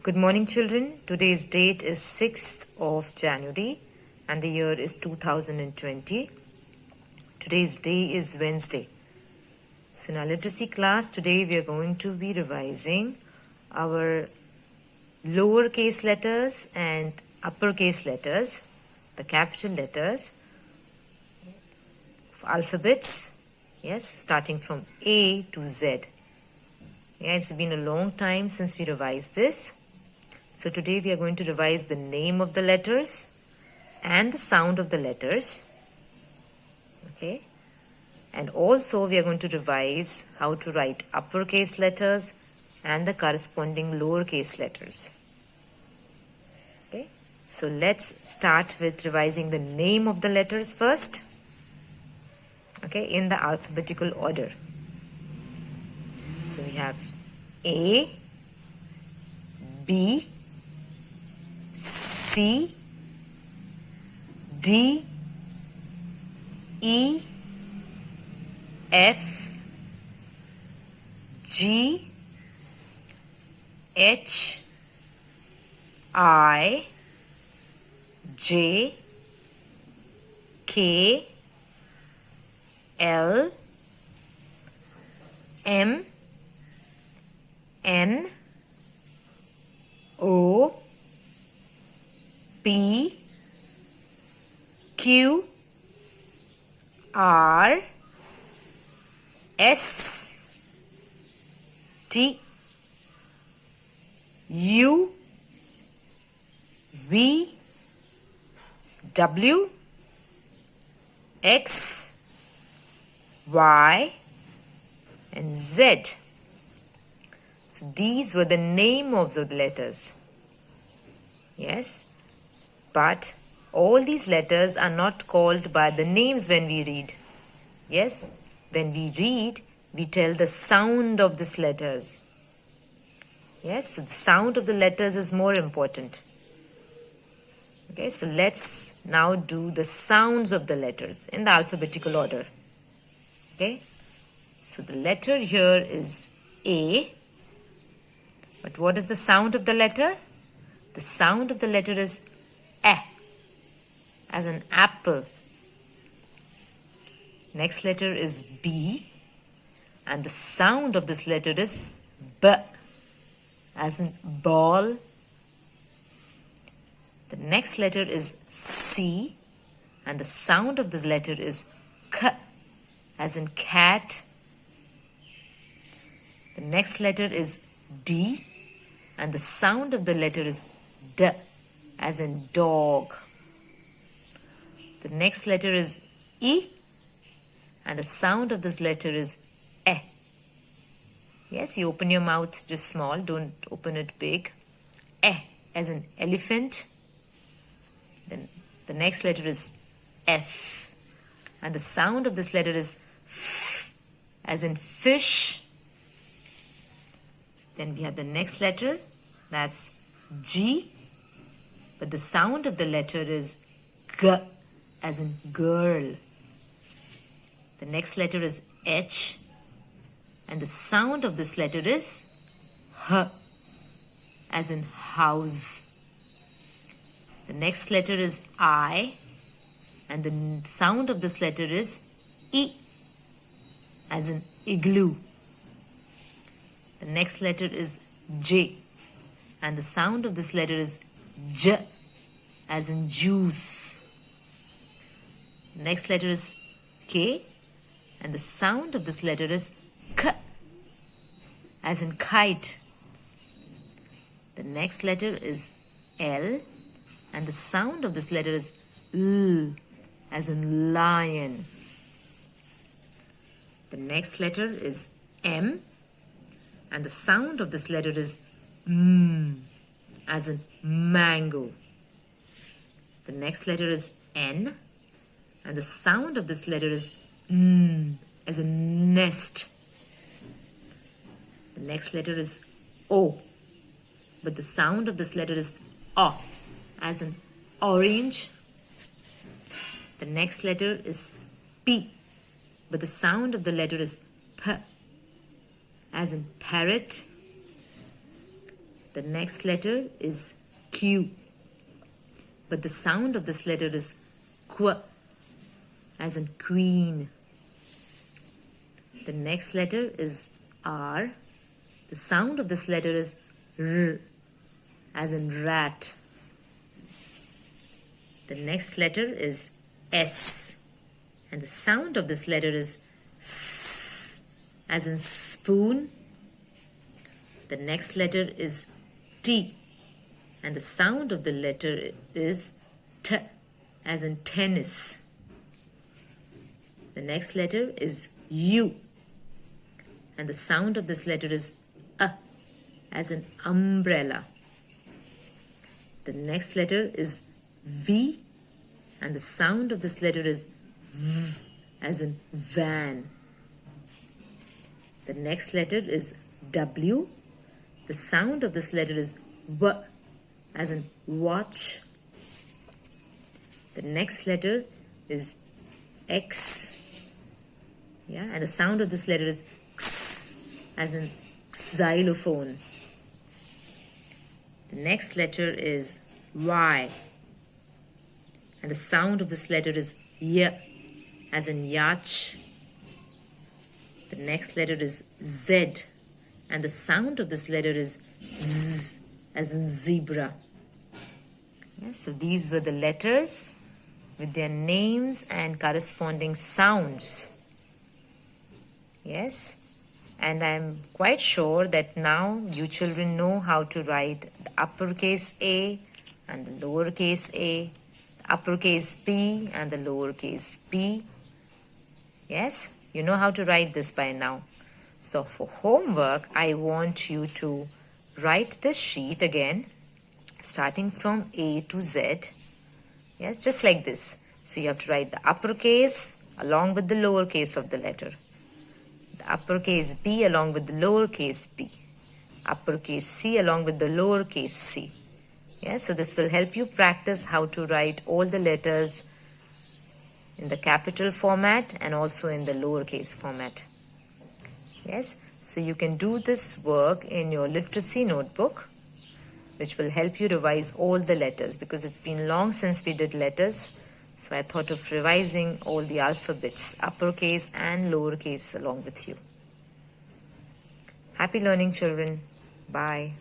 Good morning, children. Today's date is 6th of January and the year is 2020. Today's day is Wednesday. So in our literacy class, today we are going to be revising our lowercase letters and uppercase letters, the capital letters, alphabets, yes, starting from A to Z. Yeah, it's been a long time since we revised this. So today we are going to revise the name of the letters and the sound of the letters. Okay. And also we are going to revise how to write uppercase letters and the corresponding lowercase letters. Okay. So let's start with revising the name of the letters first. Okay, in the alphabetical order. So we have A, B, C, D, E, F, G, H, I, J, K, L, M, N, O, P, Q, R, S, T, U, V, W, X, Y, and Z. So these were the name of the letters. Yes, but all these letters are not called by the names when we read. Yes, when we read, we tell the sound of these letters. Yes, so the sound of the letters is more important. Okay, so let's now do the sounds of the letters in the alphabetical order. Okay, so the letter here is A. But what is the sound of the letter? The sound of the letter is A, as an apple. Next letter is B, and the sound of this letter is B, as in ball. The next letter is C, and the sound of this letter is K, as in cat. The next letter is D, and the sound of the letter is D, as in dog. The next letter is E, and the sound of this letter is E. Yes, you open your mouth just small, don't open it big. E, as in elephant. Then the next letter is F, and the sound of this letter is F, as in fish. Then we have the next letter, that's G, but the sound of the letter is G, as in girl. The next letter is H, and the sound of this letter is H, as in house. The next letter is I, and the sound of this letter is E, as in igloo. The next letter is J, and the sound of this letter is J, as in juice. The next letter is K, and the sound of this letter is K, as in kite. The next letter is L, and the sound of this letter is L, as in lion. The next letter is M, and the sound of this letter is M, as in mango. The next letter is N, and the sound of this letter is N, as in nest. The next letter is O, but the sound of this letter is O, as in orange. The next letter is P, but the sound of the letter is P, as in parrot. The next letter is Q. But the sound of this letter is Qu, as in queen. The next letter is R. The sound of this letter is R, as in rat. The next letter is S. And the sound of this letter is S, as in spoon. The next letter is T. And the sound of the letter is T, as in tennis. The next letter is U. And the sound of this letter is A, as in umbrella. The next letter is V. And the sound of this letter is V, as in van. The next letter is W. The sound of this letter is W, as in watch. The next letter is X. Yeah, and the sound of this letter is X, as in xylophone. The next letter is Y. And the sound of this letter is Y, as in yacht. The next letter is Z. And the sound of this letter is Z, as in zebra. Yeah, so these were the letters with their names and corresponding sounds. Yes, and I'm quite sure that now you children know how to write the uppercase A and the lowercase a, the uppercase P and the lowercase p. Yes, you know how to write this by now. So for homework, I want you to write this sheet again, starting from A to Z. Yes, just like this. So you have to write the uppercase along with the lowercase of the letter. The uppercase B along with the lowercase b. Uppercase C along with the lowercase c. Yes, so this will help you practice how to write all the letters in the capital format and also in the lowercase format. Yes, so you can do this work in your literacy notebook, which will help you revise all the letters, because it's been long since we did letters. So I thought of revising all the alphabets, uppercase and lowercase, along with you. Happy learning, children. Bye.